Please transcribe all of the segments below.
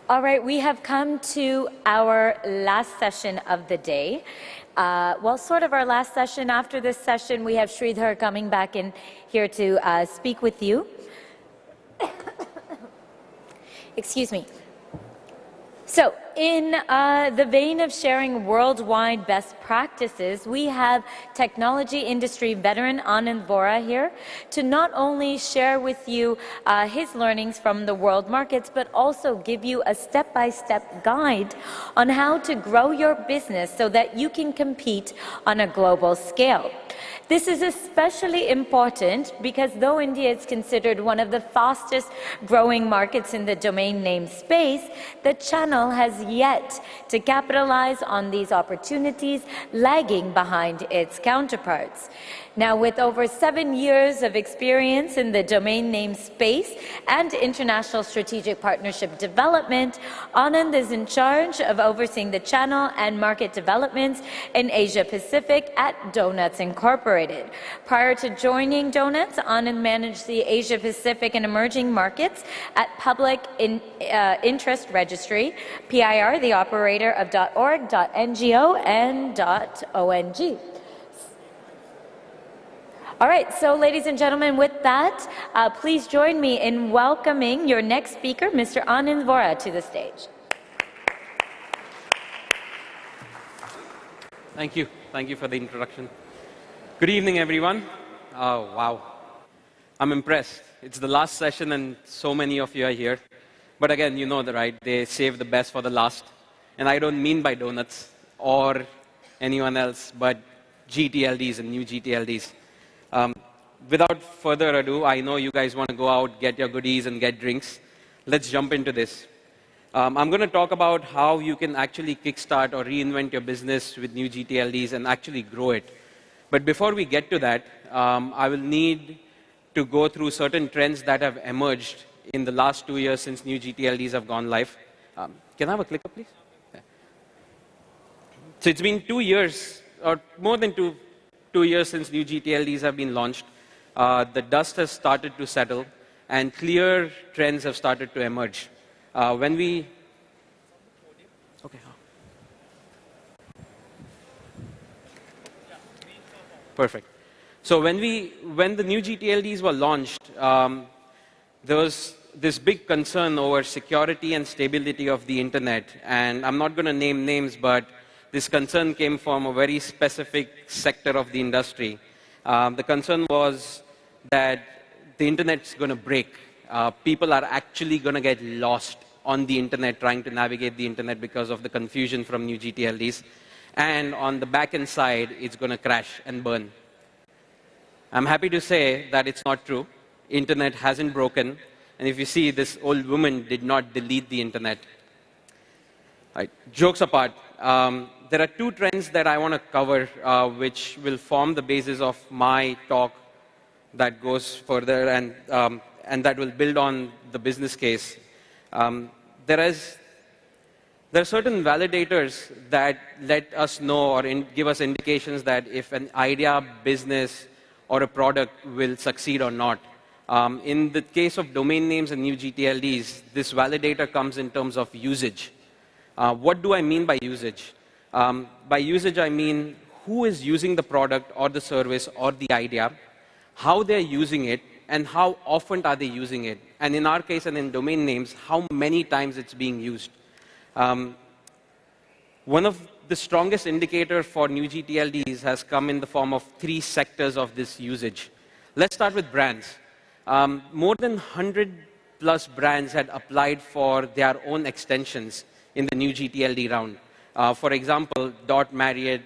All right, we have come to our last session of the day. Well, sort of our last session. After this session, we have Sridhar coming back in here to speak with you. Excuse me. So, in the vein of sharing worldwide best practices, we have technology industry veteran Anand Vora here to not only share with you his learnings from the world markets, but also give you a step-by-step guide on how to grow your business so that you can compete on a global scale. This is especially important because though India is considered one of the fastest growing markets in the domain name space, the channel has yet to capitalize on these opportunities, lagging behind its counterparts. Now, with over 7 years of experience in the domain name space and international strategic partnership development, Anand is in charge of overseeing the channel and market developments in Asia Pacific at Donuts Incorporated. Prior to joining Donuts, Anand managed the Asia Pacific and emerging markets at Public Interest Registry, PIR, the operator of .org, .ngo, and .ong. All right, so ladies and gentlemen, with that, please join me in welcoming your next speaker, Mr. Anand Vora, to the stage. Thank you. Thank you for the introduction. Good evening, everyone. Oh, wow. I'm impressed. It's the last session and so many of you are here. But again, you know that, right? They save the best for the last. And I don't mean by donuts or anyone else, but GTLDs and new GTLDs. Without further ado, I know you guys want to go out, get your goodies, and get drinks. Let's jump into this. I'm going to talk about how you can actually kickstart or reinvent your business with new GTLDs and actually grow it. But before we get to that, I will need to go through certain trends that have emerged in the last 2 years since new GTLDs have gone live. Can I have a clicker, please? Yeah. So it's been 2 years, or more than two years since new GTLDs have been launched. The dust has started to settle, and clear trends have started to emerge. Perfect. So when the new GTLDs were launched, there was this big concern over security and stability of the internet. And I'm not going to name names, but this concern came from a very specific sector of the industry. The concern was that the internet's going to break. People are actually going to get lost on the internet trying to navigate the internet because of the confusion from new GTLDs. And on the back-end side, it's going to crash and burn. I'm happy to say that it's not true. Internet hasn't broken. And if you see, this old woman did not delete the internet. Right. Jokes apart, there are two trends that I want to cover, which will form the basis of my talk that goes further and that will build on the business case. There are certain validators that let us know or give us indications that if an idea, business, or a product will succeed or not. In the case of domain names and new GTLDs, this validator comes in terms of usage. What do I mean by usage? By usage, I mean who is using the product or the service or the idea, how they're using it, and how often are they using it. And in our case and in domain names, how many times it's being used. One of the strongest indicators for new GTLDs has come in the form of 3 sectors of this usage. Let's start with brands. More than 100 plus brands had applied for their own extensions in the new GTLD round. For example, .Marriott,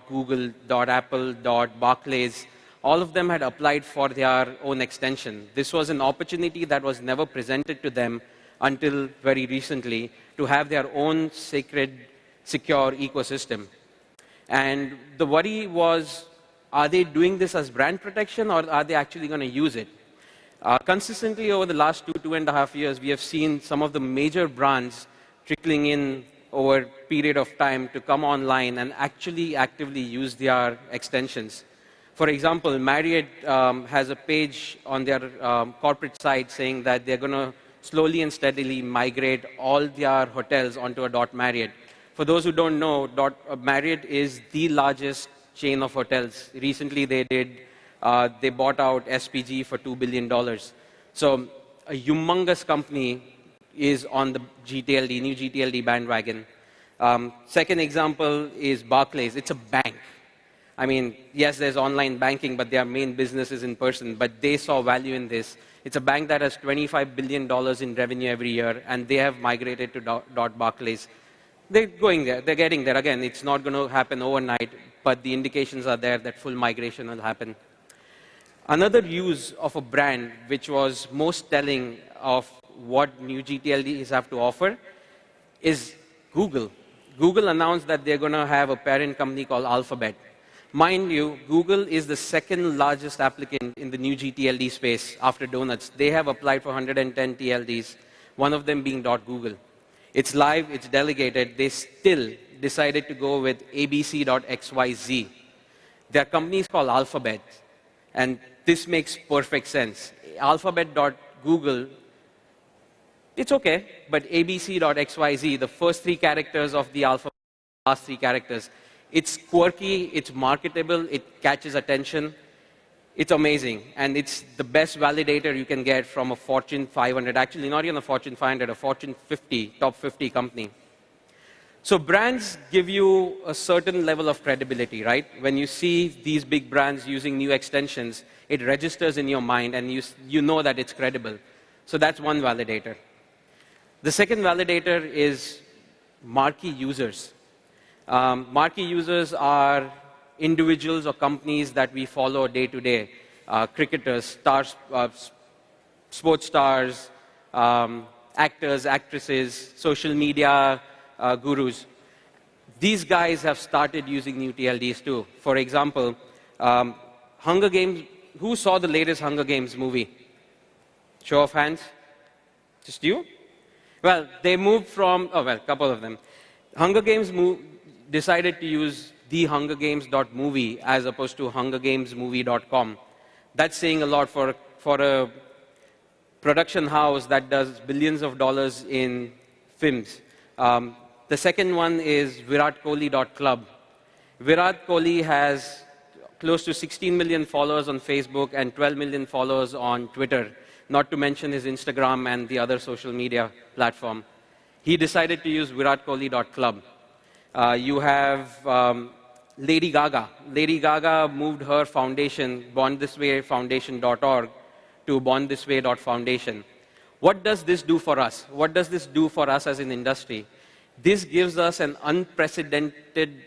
.Google, .Apple, .Barclays, all of them had applied for their own extension. This was an opportunity that was never presented to them until very recently to have their own sacred, secure ecosystem. And the worry was, are they doing this as brand protection or are they actually going to use it? Consistently over the last 2.5 years, we have seen some of the major brands trickling in over a period of time to come online and actually actively use their extensions. For example, Marriott has a page on their corporate site saying that they're going to slowly and steadily migrate all their hotels onto a .Marriott. For those who don't know, Marriott is the largest chain of hotels. Recently, they bought out SPG for $2 billion. So a humongous company is on the GTLD, new GTLD bandwagon. Second example is Barclays. It's a bank. I mean, yes, there's online banking, but their main business is in person. But they saw value in this. It's a bank that has $25 billion in revenue every year, and they have migrated to Barclays. They're going there. They're getting there. Again, it's not going to happen overnight, but the indications are there that full migration will happen. Another use of a brand which was most telling of what new GTLDs have to offer is Google. Google announced that they're going to have a parent company called Alphabet. Mind you, Google is the second largest applicant in the new GTLD space after Donuts. They have applied for 110 TLDs, one of them being .Google. It's live, it's delegated. They still decided to go with abc.xyz. Their company is called Alphabet, and this makes perfect sense. Alphabet.Google, it's okay, but abc.xyz, the first three characters of the alphabet, last three characters, it's quirky, it's marketable, it catches attention. It's amazing, and it's the best validator you can get from a Fortune 500, actually not even a Fortune 500, a Fortune 50, top 50 company. So brands give you a certain level of credibility, right? When you see these big brands using new extensions, it registers in your mind, and you know that it's credible. So that's one validator. The second validator is marquee users. Marquee users are individuals or companies that we follow day to day. Cricketers, stars, sports stars, actors, actresses, social media gurus. These guys have started using new TLDs too. For example, Hunger Games. Who saw the latest Hunger Games movie? Show of hands? Just you? Well, they moved from, a couple of them. Hunger Games decided to use thehungergames.movie as opposed to hungergamesmovie.com. That's saying a lot for a production house that does billions of dollars in films. The second one is viratkohli.club. Virat Kohli has close to 16 million followers on Facebook and 12 million followers on Twitter, not to mention his Instagram and the other social media platform. He decided to use viratkohli.club. You have Lady Gaga. Lady Gaga moved her foundation, bornthiswayfoundation.org, to bornthisway.foundation. What does this do for us? What does this do for us as an industry? This gives us an unprecedented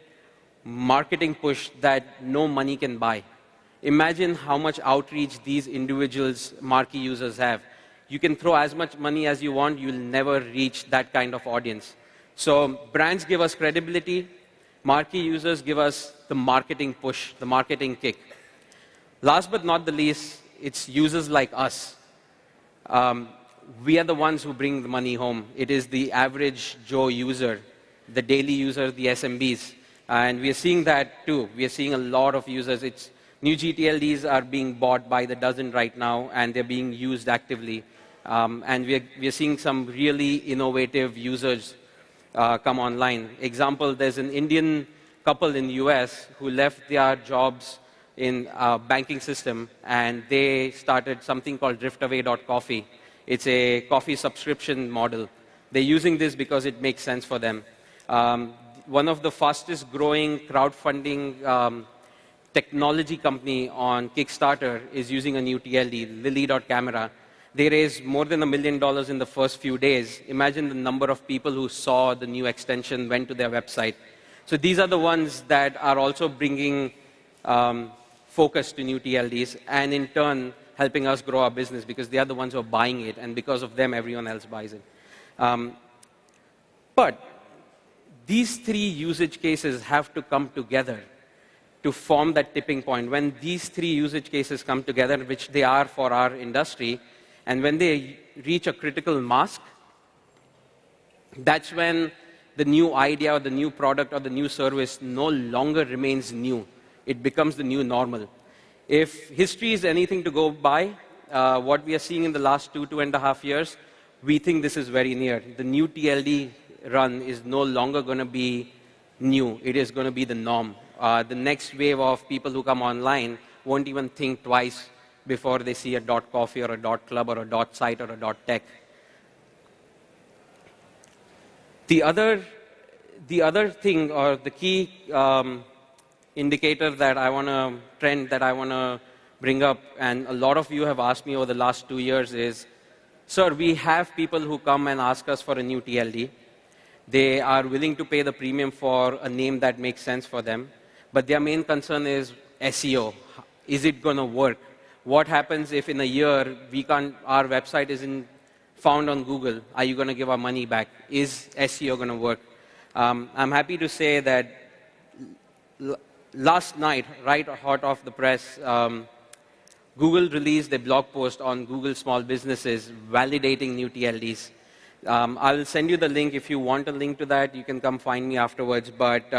marketing push that no money can buy. Imagine how much outreach these individuals, marquee users have. You can throw as much money as you want, you'll never reach that kind of audience. So brands give us credibility, marquee users give us the marketing push, the marketing kick. Last but not the least, it's users like us. We are the ones who bring the money home. It is the average Joe user, the daily user, the SMBs. And we are seeing that too. We are seeing a lot of users. New GTLDs are being bought by the dozen right now, and they're being used actively. And we are seeing some really innovative users come online. Example, there's an Indian couple in the US who left their jobs in a banking system, and they started something called driftaway.coffee. It's a coffee subscription model. They're using this because it makes sense for them. One of the fastest growing crowdfunding technology company on Kickstarter is using a new TLD, Lily.camera. They raised more than $1 million in the first few days. Imagine the number of people who saw the new extension, went to their website. So these are the ones that are also bringing focus to new TLDs, and in turn, helping us grow our business, because they are the ones who are buying it, and because of them, everyone else buys it. But these three usage cases have to come together to form that tipping point. When these three usage cases come together, which they are for our industry, and when they reach a critical mass, that's when the new idea or the new product or the new service no longer remains new. It becomes the new normal. If history is anything to go by, what we are seeing in the last 2.5 years, we think this is very near. The new TLD run is no longer going to be new. It is going to be the norm. The next wave of people who come online won't even think twice before they see a .coffee or a .club or a .site or a .tech. The other thing, or the key indicator that I want to, trend that I want to bring up, and a lot of you have asked me over the last 2 years is, sir, we have people who come and ask us for a new TLD. They are willing to pay the premium for a name that makes sense for them, but their main concern is SEO. Is it going to work? What happens if in a year our website isn't found on Google? Are you going to give our money back? Is SEO going to work? I'm happy to say that last night, right hot off the press, Google released a blog post on Google Small Businesses validating new TLDs. I'll send you the link. If you want a link to that, you can come find me afterwards. But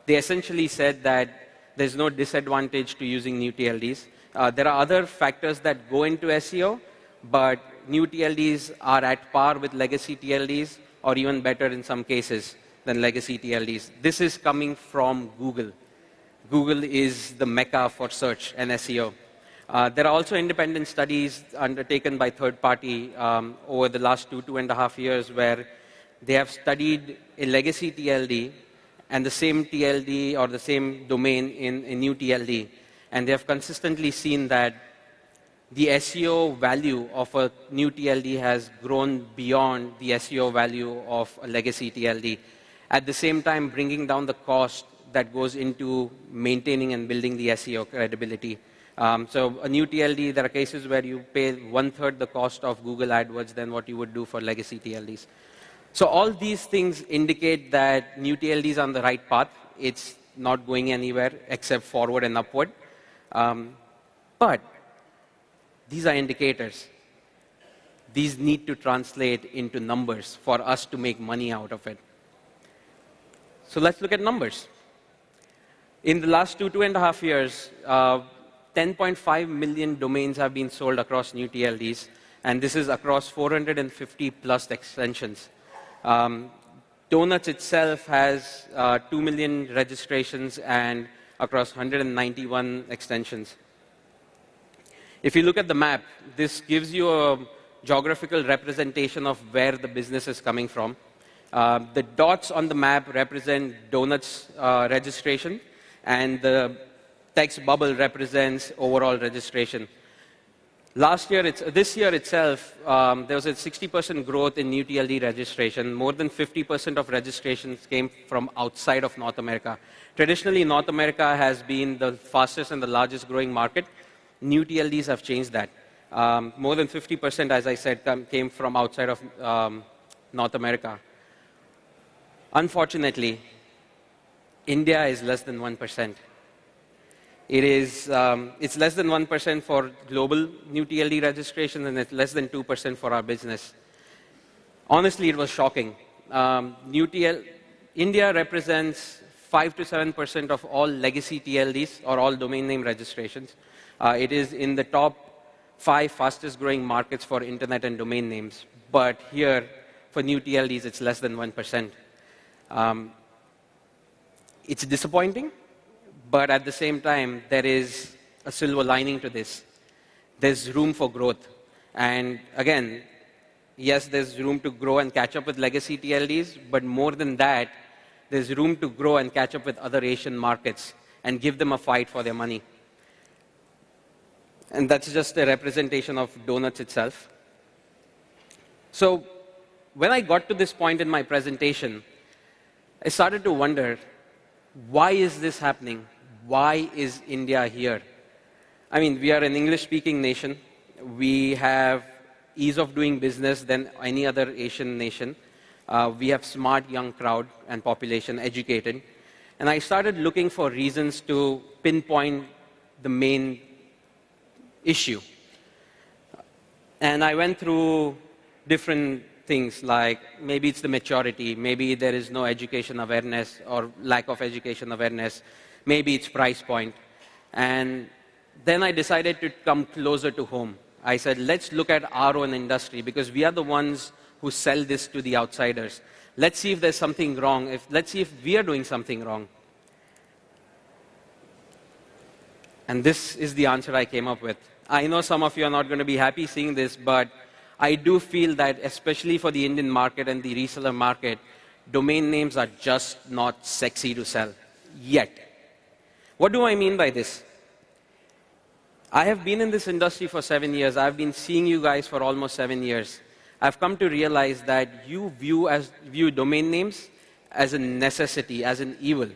they essentially said that there's no disadvantage to using new TLDs. There are other factors that go into SEO, but new TLDs are at par with legacy TLDs, or even better in some cases than legacy TLDs. This is coming from Google. Google is the mecca for search and SEO. There are also independent studies undertaken by third party over the last 2.5 years where they have studied a legacy TLD and the same TLD or the same domain in a new TLD. And they have consistently seen that the SEO value of a new TLD has grown beyond the SEO value of a legacy TLD. At the same time, bringing down the cost that goes into maintaining and building the SEO credibility. So a new TLD, there are cases where you pay 1/3 the cost of Google AdWords than what you would do for legacy TLDs. So all these things indicate that new TLDs are on the right path. It's not going anywhere except forward and upward. But these are indicators. These need to translate into numbers for us to make money out of it. So let's look at numbers. In the last 2.5 years, 10.5 million domains have been sold across new TLDs, and this is across 450 plus extensions. Donuts itself has 2 million registrations and across 191 extensions. If you look at the map, this gives you a geographical representation of where the business is coming from. The dots on the map represent Donuts registration, and the text bubble represents overall registration. This year itself, there was a 60% growth in new TLD registration. More than 50% of registrations came from outside of North America. Traditionally, North America has been the fastest and the largest growing market. New TLDs have changed that. More than 50%, as I said, came from outside of North America. Unfortunately, India is less than 1%. It's less than 1% for global new TLD registration, and it's less than 2% for our business. Honestly, it was shocking. India represents 5 to 7% of all legacy TLDs, or all domain name registrations. It is in the top 5 fastest growing markets for internet and domain names. But here, for new TLDs, it's less than 1%. It's disappointing. But at the same time, there is a silver lining to this. There's room for growth. And again, yes, there's room to grow and catch up with legacy TLDs, but more than that, there's room to grow and catch up with other Asian markets and give them a fight for their money. And that's just a representation of Donuts itself. So when I got to this point in my presentation, I started to wonder, why is this happening? Why is India here? I mean, we are an English-speaking nation. We have ease of doing business than any other Asian nation. We have smart young crowd and population, educated. And I started looking for reasons to pinpoint the main issue. And I went through different things, like maybe it's the maturity, maybe there is no education awareness or lack of education awareness, maybe it's price point. And then I decided to come closer to home. I said, let's look at our own industry because we are the ones who sell this to the outsiders. Let's see if there's something wrong. Let's see if we are doing something wrong. And this is the answer I came up with. I know some of you are not going to be happy seeing this, but I do feel that especially for the Indian market and the reseller market, domain names are just not sexy to sell yet. What do I mean by this? I have been in this industry for 7 years. I've been seeing you guys for almost 7 years. I've come to realize that you view domain names as a necessity, as an evil.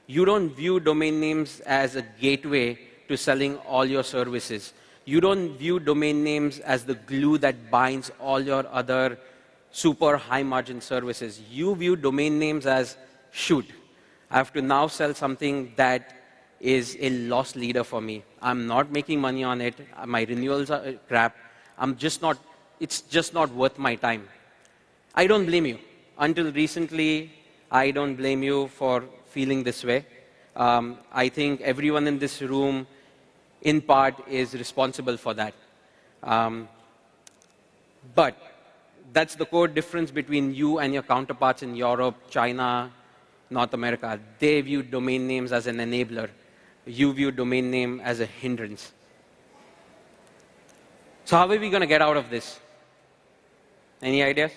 You don't view domain names as a gateway to selling all your services. You don't view domain names as the glue that binds all your other super high margin services. You view domain names as, shoot, I have to now sell something that is a loss leader for me. I'm not making money on it. My renewals are crap. It's just not worth my time. I don't blame you. Until recently, I don't blame you for feeling this way. I think everyone in this room, in part, is responsible for that. But that's the core difference between you and your counterparts in Europe, China, North America. They view domain names as an enabler. You view domain name as a hindrance. So how are we going to get out of this? Any ideas?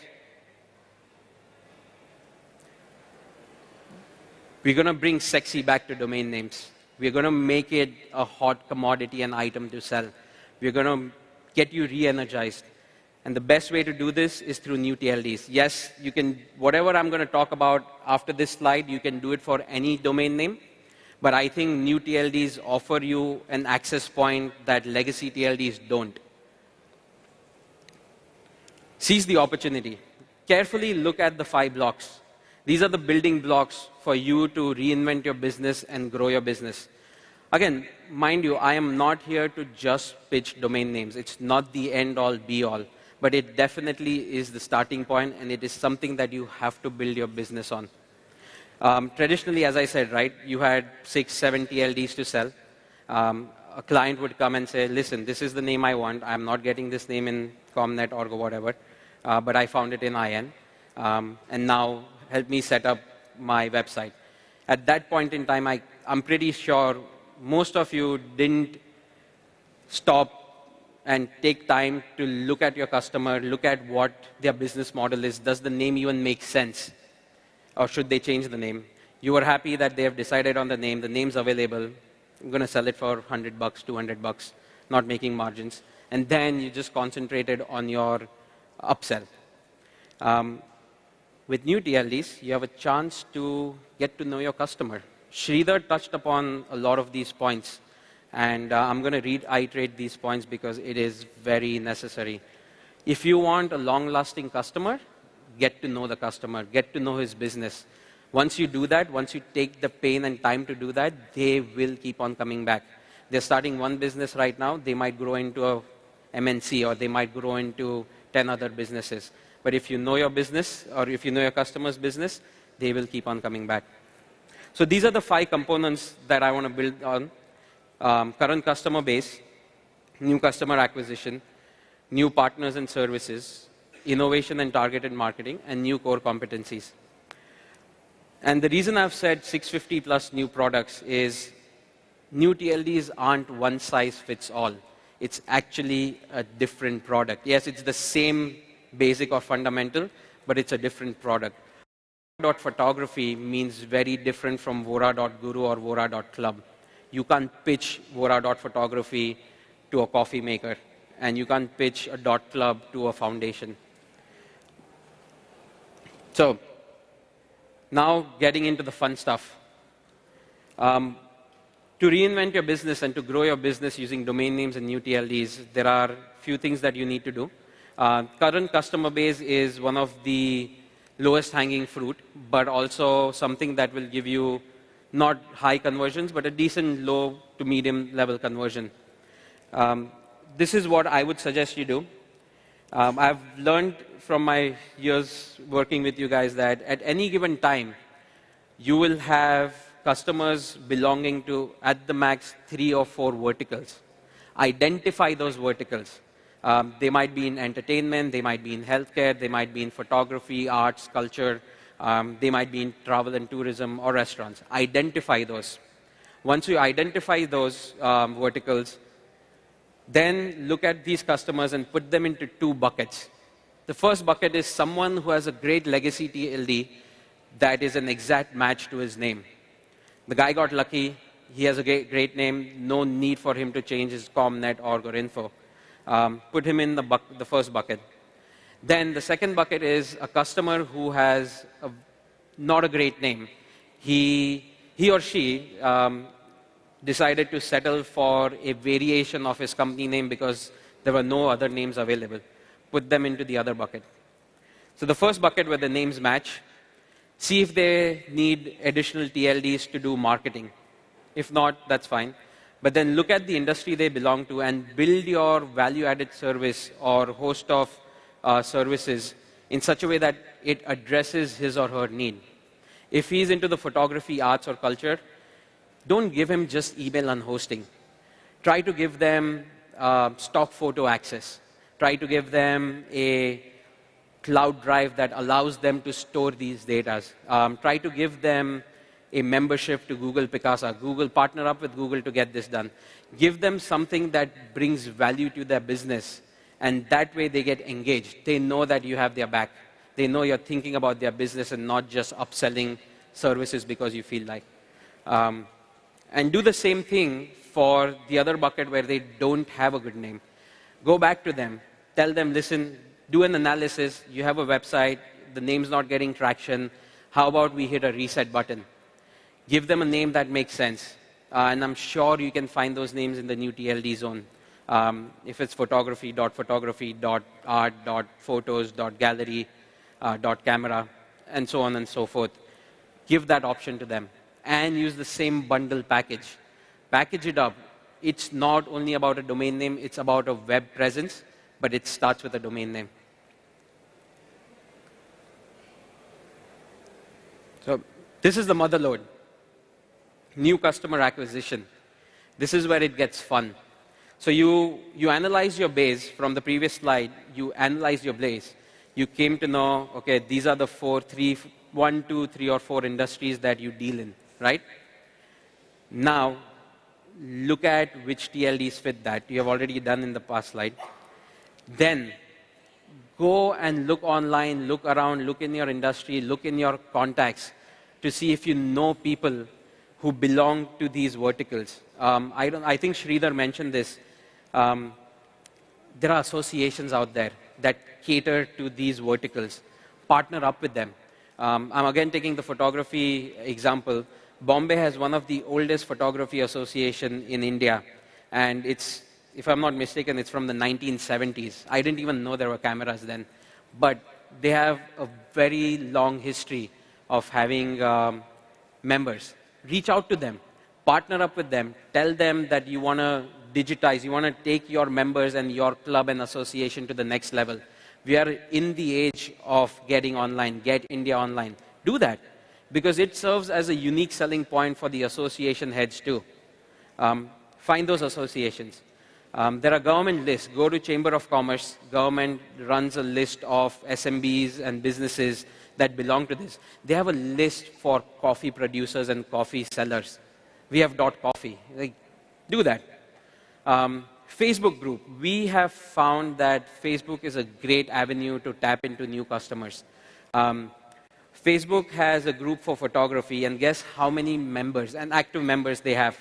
We're going to bring sexy back to domain names. We're going to make it a hot commodity and item to sell. We're going to get you re-energized. And the best way to do this is through new TLDs. Yes, you can, whatever I'm going to talk about after this slide, you can do it for any domain name. But I think new TLDs offer you an access point that legacy TLDs don't. Seize the opportunity. Carefully look at the 5 blocks. These are the building blocks for you to reinvent your business and grow your business. Again, mind you, I am not here to just pitch domain names. It's not the end-all, be-all. But it definitely is the starting point, and it is something that you have to build your business on. Traditionally, as I said, right, you had 6, 7 TLDs to sell. A client would come and say, listen, this is the name I want. I'm not getting this name in ComNet or whatever, but I found it in IN. And now help me set up my website. At that point in time, I'm pretty sure most of you didn't stop and take time to look at your customer, look at what their business model is. Does the name even make sense? Or should they change the name? You are happy that they have decided on the name's available. I'm going to sell it for $100, $200, not making margins. And then you just concentrated on your upsell. With new TLDs, you have a chance to get to know your customer. Sridhar touched upon a lot of these points. And I'm going to reiterate these points because it is very necessary. If you want a long-lasting customer, get to know the customer, get to know his business. Once you do that, once you take the pain and time to do that, they will keep on coming back. They're starting one business right now. They might grow into a MNC, or they might grow into 10 other businesses. But if you know your business, or if you know your customer's business, they will keep on coming back. So these are the 5 components that I want to build on. Current customer base, new customer acquisition, new partners and services, innovation and targeted marketing, and new core competencies. And the reason I've said 650 plus new products is new TLDs aren't one size fits all. It's actually a different product. Yes, it's the same basic or fundamental, but it's a different product. Photography means very different from Vora.guru or Vora.club. You can't pitch Vora.photography to a coffee maker, and you can't pitch a .club to a foundation. So now getting into the fun stuff. To reinvent your business and to grow your business using domain names and new TLDs, there are a few things that you need to do. Current customer base is one of the lowest hanging fruit, but also something that will give you not high conversions, but a decent low to medium level conversion. This is what I would suggest you do. I've learned from my years working with you guys that at any given time, you will have customers belonging to, at the max, 3 or 4 verticals. Identify those verticals. They might be in entertainment, they might be in healthcare, they might be in photography, arts, culture, they might be in travel and tourism or restaurants. Identify those. Once you identify those verticals, then look at these customers and put them into two buckets. The first bucket is someone who has a great legacy TLD that is an exact match to his name. The guy got lucky. He has a great name. No need for him to change his ComNet, org, or info. Put him in the first bucket. Then the second bucket is a customer who has not a great name. He or she decided to settle for a variation of his company name because there were no other names available. Put them into the other bucket. So the first bucket where the names match, see if they need additional TLDs to do marketing. If not, that's fine. But then look at the industry they belong to and build your value-added service or host of services in such a way that it addresses his or her need. If he's into the photography, arts, or culture, don't give him just email and hosting. Try to give them stock photo access. Try to give them a cloud drive that allows them to store these data. Try to give them a membership to Google Picasa. Google, partner up with Google to get this done. Give them something that brings value to their business, and that way they get engaged. They know that you have their back. They know you're thinking about their business and not just upselling services because you feel like. And do the same thing for the other bucket where they don't have a good name. Go back to them. Tell them, listen, do an analysis. You have a website. The name's not getting traction. How about we hit a reset button? Give them a name that makes sense. And I'm sure you can find those names in the new TLD zone. If it's photography, art, photos, gallery, camera, and so on and so forth. Give that option to them. And use the same bundle package. Package it up. It's not only about a domain name, it's about a web presence, but it starts with a domain name. So this is the mother load. New customer acquisition. This is where it gets fun. So you analyze your base from the previous slide. You analyze your base. You came to know, okay, these are the 1, 2, 3, or 4 industries that you deal in, right? Now, look at which TLDs fit that. You have already done in the past slide. Then, go and look online, look around, look in your industry, look in your contacts to see if you know people who belong to these verticals. I think Sridhar mentioned this. There are associations out there that cater to these verticals. Partner up with them. I'm again taking the photography example. Bombay has one of the oldest photography association in India. And it's, if I'm not mistaken, it's from the 1970s. I didn't even know there were cameras then. But they have a very long history of having members. Reach out to them. Partner up with them. Tell them that you want to digitize. You want to take your members and your club and association to the next level. We are in the age of getting online. Get India online. Do that. Because it serves as a unique selling point for the association heads too. Find those associations. There are government lists. Go to Chamber of Commerce. Government runs a list of SMBs and businesses that belong to this. They have a list for coffee producers and coffee sellers. We have .coffee. Like, do that. Facebook group. We have found that Facebook is a great avenue to tap into new customers. Facebook has a group for photography, and guess how many members and active members they have?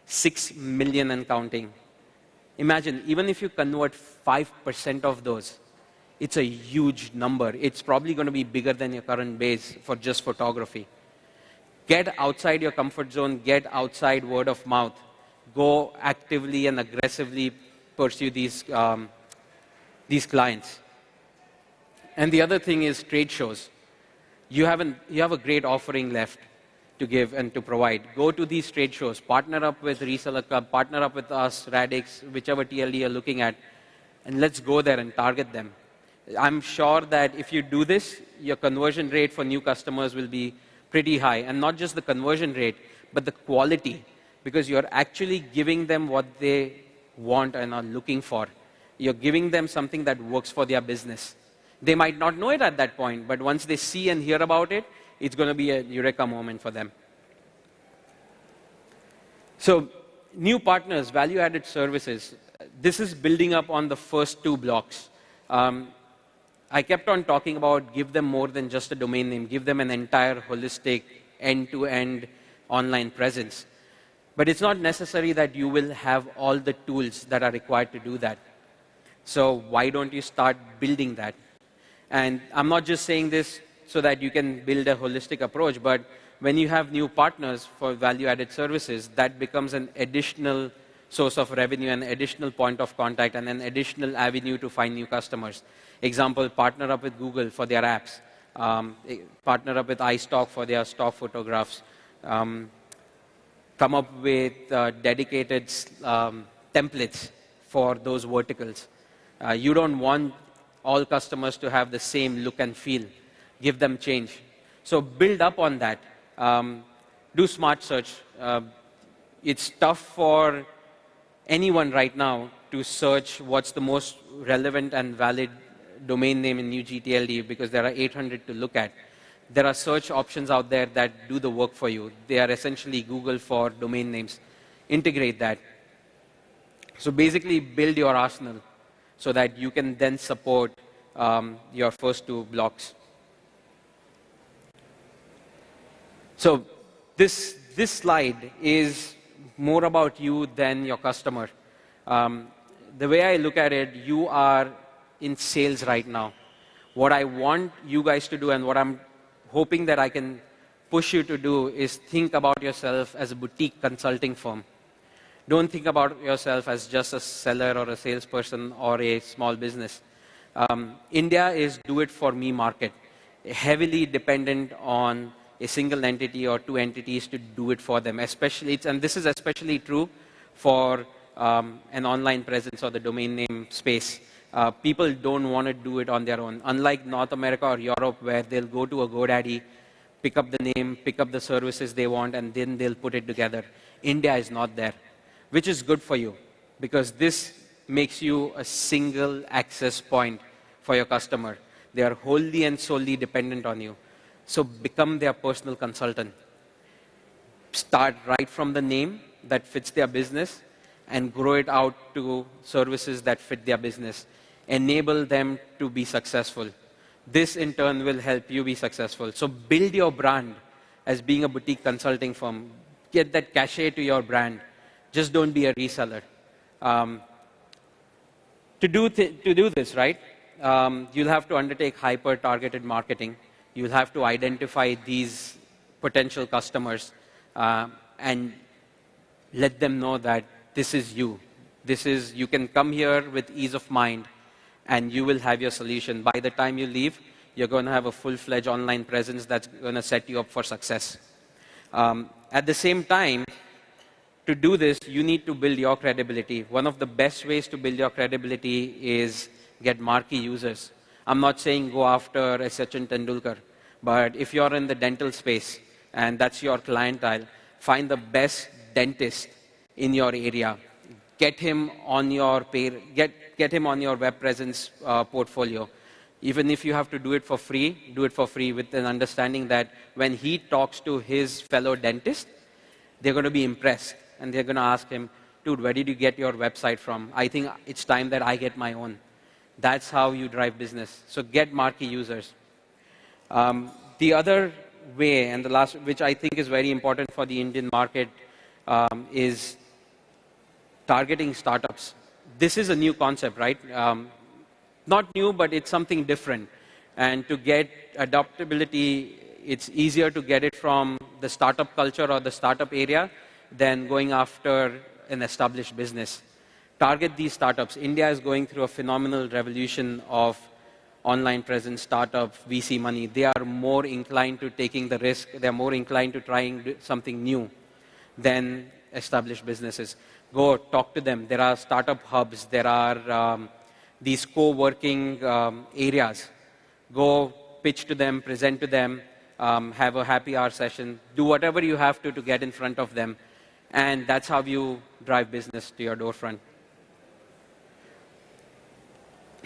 6 million and counting. Imagine, even if you convert 5% of those, it's a huge number. It's probably going to be bigger than your current base for just photography. Get outside your comfort zone. Get outside word of mouth. Go actively and aggressively pursue these clients. And the other thing is trade shows. You have a great offering left to give and to provide. Go to these trade shows. Partner up with Resellerclub. Partner up with us, Radix, whichever TLD you're looking at. And let's go there and target them. I'm sure that if you do this, your conversion rate for new customers will be pretty high. And not just the conversion rate, but the quality. Because you're actually giving them what they want and are looking for. You're giving them something that works for their business. They might not know it at that point, but once they see and hear about it, it's going to be a eureka moment for them. So new partners, value-added services, this is building up on the first two blocks. I kept on talking about give them more than just a domain name, give them an entire holistic end-to-end online presence. But it's not necessary that you will have all the tools that are required to do that. So why don't you start building that? And I'm not just saying this so that you can build a holistic approach, but when you have new partners for value-added services, that becomes an additional source of revenue, an additional point of contact, and an additional avenue to find new customers. Example, partner up with Google for their apps, partner up with iStock for their stock photographs, come up with dedicated templates for those verticals. You don't want all customers to have the same look and feel. Give them change. So build up on that. Do smart search. It's tough for anyone right now to search what's the most relevant and valid domain name in new GTLD because there are 800 to look at. There are search options out there that do the work for you. They are essentially Google for domain names. Integrate that. So basically build your arsenal so that you can then support your first two blocks. So this slide is more about you than your customer. The way I look at it, you are in sales right now. What I want you guys to do and what I'm hoping that I can push you to do is think about yourself as a boutique consulting firm. Don't think about yourself as just a seller or a salesperson or a small business. India is do-it-for-me market, heavily dependent on a single entity or two entities to do it for them. And this is especially true for an online presence or the domain name space. People don't want to do it on their own. Unlike North America or Europe, where they'll go to a GoDaddy, pick up the name, pick up the services they want, and then they'll put it together. India is not there, which is good for you, because this makes you a single access point for your customer. They are wholly and solely dependent on you. So become their personal consultant. Start right from the name that fits their business and grow it out to services that fit their business. Enable them to be successful. This in turn will help you be successful. So build your brand as being a boutique consulting firm. Get that cachet to your brand. Just don't be a reseller. To do this, right, you'll have to undertake hyper-targeted marketing. You'll have to identify these potential customers and let them know that this is you. You can come here with ease of mind and you will have your solution. By the time you leave, you're going to have a full-fledged online presence that's going to set you up for success. At the same time, to do this, you need to build your credibility. One of the best ways to build your credibility is get marquee users. I'm not saying go after a Sachin Tendulkar, but if you're in the dental space and that's your clientele, find the best dentist in your area. Get him on your get him on your web presence portfolio. Even if you have to do it for free, do it for free with an understanding that when he talks to his fellow dentist, they're going to be impressed and they're going to ask him, dude, where did you get your website from? I think it's time that I get my own. That's how you drive business. So get marquee users. The other way, and the last, which I think is very important for the Indian market, is targeting startups. This is a new concept, right? Not new, but it's something different. And to get adaptability, it's easier to get it from the startup culture or the startup area than going after an established business. Target these startups. India is going through a phenomenal revolution of online presence, startup, VC money. They are more inclined to taking the risk. They're more inclined to trying something new than established businesses. Go talk to them. There are startup hubs. There are these co-working areas. Go pitch to them, present to them, have a happy hour session. Do whatever you have to get in front of them. And that's how you drive business to your doorfront.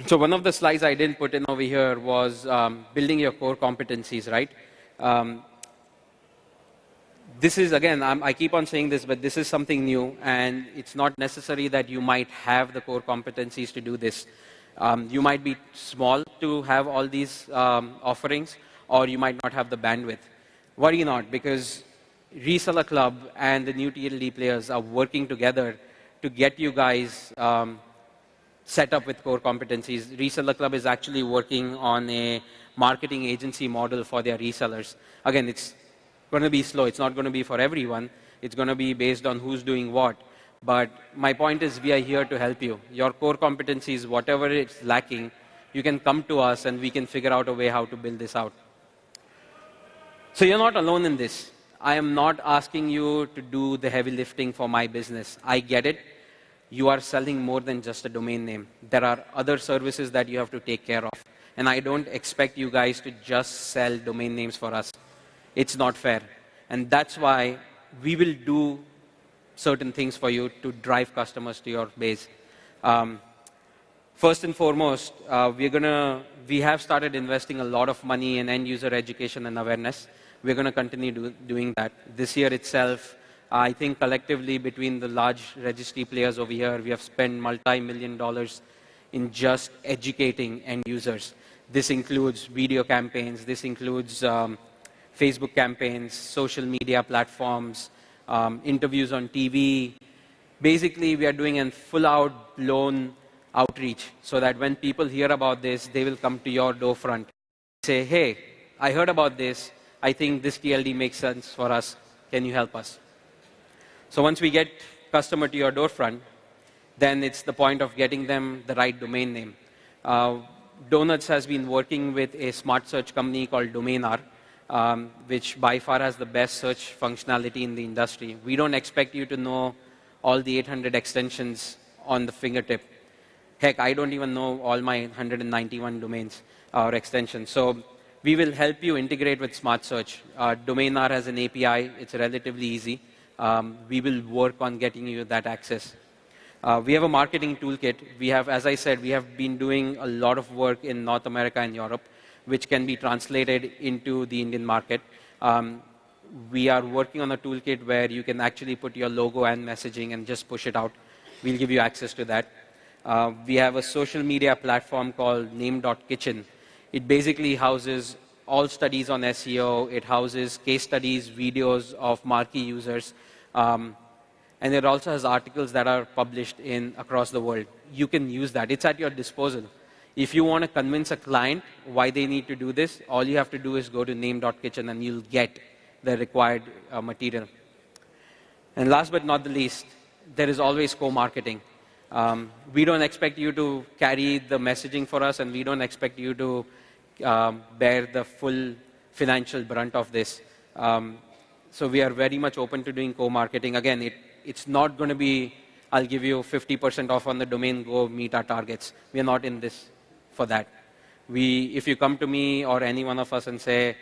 So one of the slides I didn't put in over here was building your core competencies, right? This is, again, I keep on saying this, but this is something new, and it's not necessary that you might have the core competencies to do this. You might be small to have all these offerings, or you might not have the bandwidth. Worry not, because Resellerclub and the new TLD players are working together to get you guys set up with core competencies. Resellerclub is actually working on a marketing agency model for their resellers. Again, it's going to be slow. It's not going to be for everyone. It's going to be based on who's doing what. But my point is, we are here to help you. Your core competencies, whatever it's lacking, you can come to us and we can figure out a way how to build this out. So you're not alone in this. I am not asking you to do the heavy lifting for my business. I get it. You are selling more than just a domain name. There are other services that you have to take care of. And I don't expect you guys to just sell domain names for us. It's not fair. And that's why we will do certain things for you to drive customers to your base. First and foremost, we have started investing a lot of money in end user education and awareness. We're going to continue doing that. This year itself, I think collectively between the large registry players over here, we have spent multi-million dollars in just educating end users. This includes video campaigns, this includes Facebook campaigns, social media platforms, interviews on TV. Basically, we are doing a full-out, blown outreach so that when people hear about this, they will come to your door front. Say, hey, I heard about this. I think this TLD makes sense for us. Can you help us? So once we get customer to your door front, then it's the point of getting them the right domain name. Donuts has been working with a smart search company called Domainar, which by far has the best search functionality in the industry. We don't expect you to know all the 800 extensions on the fingertip. Heck, I don't even know all my 191 domains or extensions. So we will help you integrate with Smart Search. Domainar has an API. It's relatively easy. We will work on getting you that access. We have a marketing toolkit. We have, as I said, we have been doing a lot of work in North America and Europe, which can be translated into the Indian market. We are working on a toolkit where you can actually put your logo and messaging and just push it out. We'll give you access to that. We have a social media platform called Name.Kitchen. It basically houses all studies on SEO. It houses case studies, videos of marquee users. And it also has articles that are published across the world. You can use that. It's at your disposal. If you want to convince a client why they need to do this, all you have to do is go to Name.Kitchen and you'll get the required material. And last but not the least, there is always co-marketing. We don't expect you to carry the messaging for us, and we don't expect you to bear the full financial brunt of this. So we are very much open to doing co-marketing. Again, it's not going to be, I'll give you 50% off on the domain, go meet our targets. We are not in this for that. If you come to me or any one of us and say,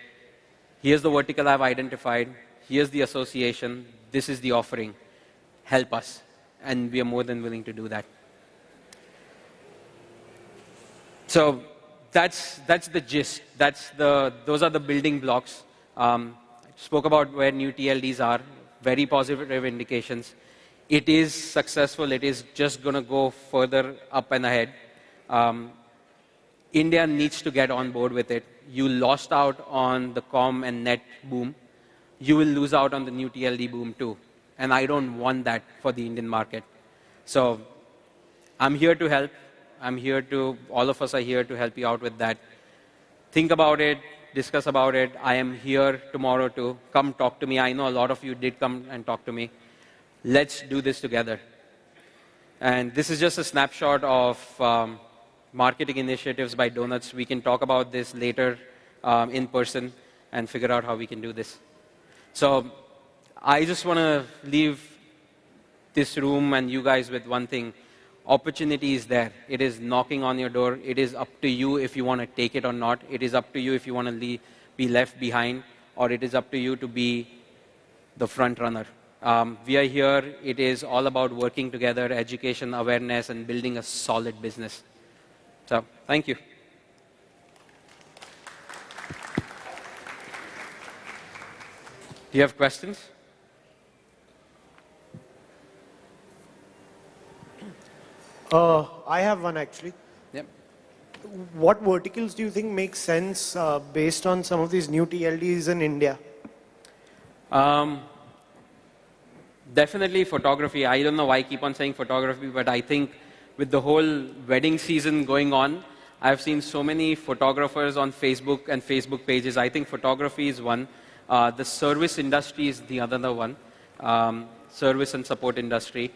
here's the vertical I've identified, here's the association, this is the offering, help us. And we are more than willing to do that. So that's the gist. Those are the building blocks. Spoke about where new TLDs are, very positive indications. It is successful. It is just going to go further up and ahead. India needs to get on board with it. You lost out on the com and net boom. You will lose out on the new TLD boom too. And I don't want that for the Indian market. So I'm here to help. All of us are here to help you out with that. Think about it, discuss about it. I am here tomorrow to come talk to me. I know a lot of you did come and talk to me. Let's do this together. And this is just a snapshot of marketing initiatives by Donuts. We can talk about this later in person and figure out how we can do this. So I just want to leave this room and you guys with one thing. Opportunity is there. It is knocking on your door. It is up to you if you want to take it or not. It is up to you if you want to be left behind, or it is up to you to be the front runner. We are here. It is all about working together, education, awareness, and building a solid business. So thank you. Do you have questions? I have one actually. Yep. What verticals do you think make sense based on some of these new TLDs in India? Definitely photography. I don't know why I keep on saying photography, but I think with the whole wedding season going on, I've seen so many photographers on Facebook and Facebook pages. I think photography is one. The service industry is the other one. Service and support industry.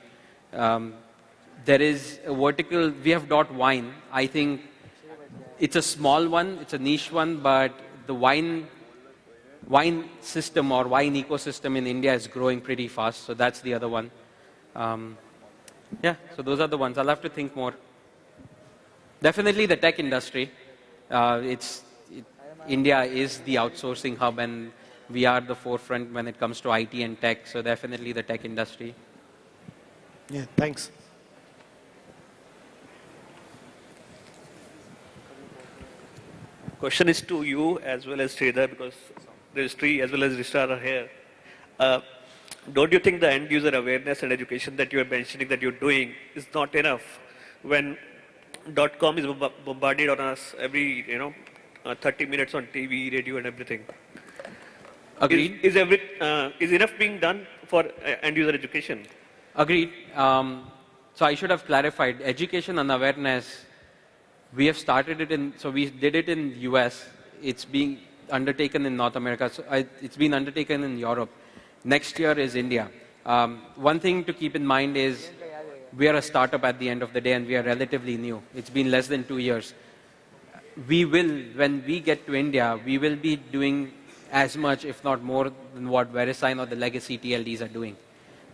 There is a vertical, we have .wine. I think it's a small one, it's a niche one, but the wine system or wine ecosystem in India is growing pretty fast, so that's the other one. Yeah, so those are the ones. I'll have to think more. Definitely the tech industry. India is the outsourcing hub and we are the forefront when it comes to IT and tech, so definitely the tech industry. Yeah, thanks. Question is to you as well as Sridhar, because registry as well as registrar are here. Don't you think the end user awareness and education that you are mentioning that you're doing is not enough when .com is bombarded on us every 30 minutes on TV, radio, and everything? Agreed. Is enough being done for end user education? Agreed. So I should have clarified. Education and awareness, we have started it in, so we did it in US. It's being undertaken in North America. So it's been undertaken in Europe. Next year is India. One thing to keep in mind is we are a startup at the end of the day and we are relatively new. It's been less than 2 years. We will, when we get to India, we will be doing as much, if not more, than what VeriSign or the legacy TLDs are doing.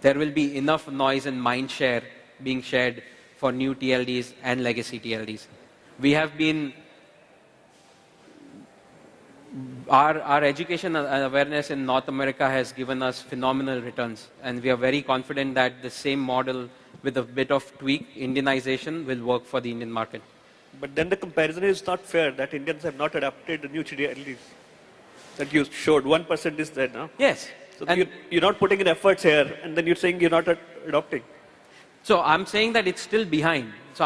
There will be enough noise and mind share being shared for new TLDs and legacy TLDs. We have been, our education and awareness in North America has given us phenomenal returns, and we are very confident that the same model with a bit of tweak, Indianization, will work for the Indian market. But then the comparison is not fair that Indians have not adapted the new GTLDs that you showed. 1% is there now. Yes. So you're not putting in efforts here, and then you're saying you're not adopting. So I'm saying that it's still behind. So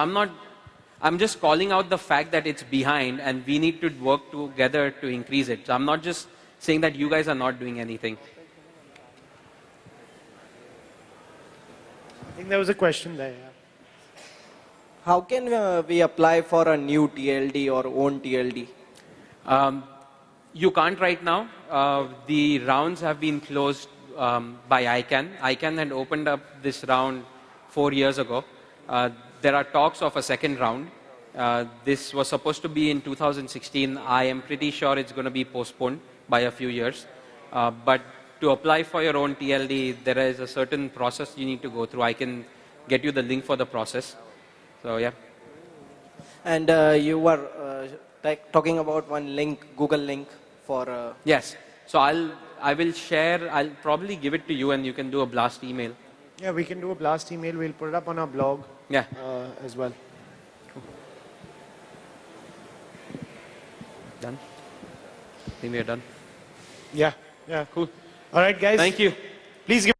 I'm just calling out the fact that it's behind and we need to work together to increase it. So I'm not just saying that you guys are not doing anything. I think there was a question there. Yeah. How can we apply for a new TLD or own TLD? You can't right now. The rounds have been closed by ICANN. ICANN had opened up this round 4 years ago. There are talks of a second round. This was supposed to be in 2016. I am pretty sure it's going to be postponed by a few years. But to apply for your own TLD, there is a certain process you need to go through. I can get you the link for the process. So, yeah. And you were talking about one link, Google link for... Yes. So I will share, I'll probably give it to you and you can do a blast email. Yeah, we can do a blast email. We'll put it up on our blog as well. Cool. Done? I think we are done. Yeah, yeah. Cool. All right, guys. Thank you. Please give